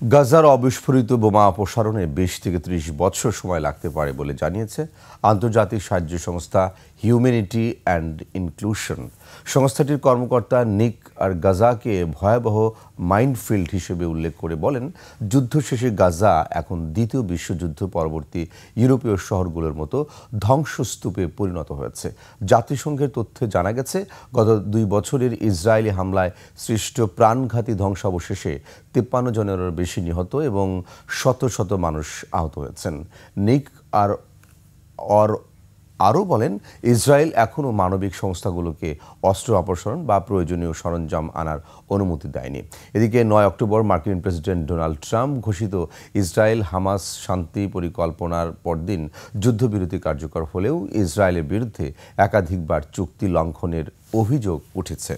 গাজার অবিস্ফোরিত বোমা অপসারণে ২০ থেকে ৩০ বছর সময় লাগতে পারে বলে জানিয়েছে আন্তর্জাতিক সাহায্য সংস্থা হিউম্যানিটি অ্যান্ড ইনক্লুশন। সংস্থাটির কর্মকর্তা নিক আর গাজাকে ভয়াবহ মাইনফিল্ড হিসেবে উল্লেখ করে বলেন, যুদ্ধ শেষে গাজা এখন দ্বিতীয় বিশ্বযুদ্ধ পরবর্তী ইউরোপীয় শহরগুলোর মতো ধ্বংসস্তূপে পরিণত হয়েছে। জাতিসংঘের তথ্যে জানা গেছে, গত ২ বছরের ইসরায়েলি হামলায় সৃষ্ট প্রাণঘাতী ধ্বংসাবশেষে ৫৩ জনেরও বেশি নিহত এবং শত শত মানুষ আহত হয়েছেন। নিক আরও বলেন, ইসরায়েল এখনও মানবিক সংস্থাগুলোকে অস্ত্র অপসারণ বা প্রয়োজনীয় সরঞ্জাম আনার অনুমতি দেয়নি। এদিকে ৯ অক্টোবর মার্কিন প্রেসিডেন্ট ডোনাল্ড ট্রাম্প ঘোষিত ইসরায়েল হামাস শান্তি পরিকল্পনার পরদিন যুদ্ধবিরতি কার্যকর হলেও ইসরায়েলের বিরুদ্ধে একাধিকবার চুক্তি লঙ্ঘনের অভিযোগ উঠেছে।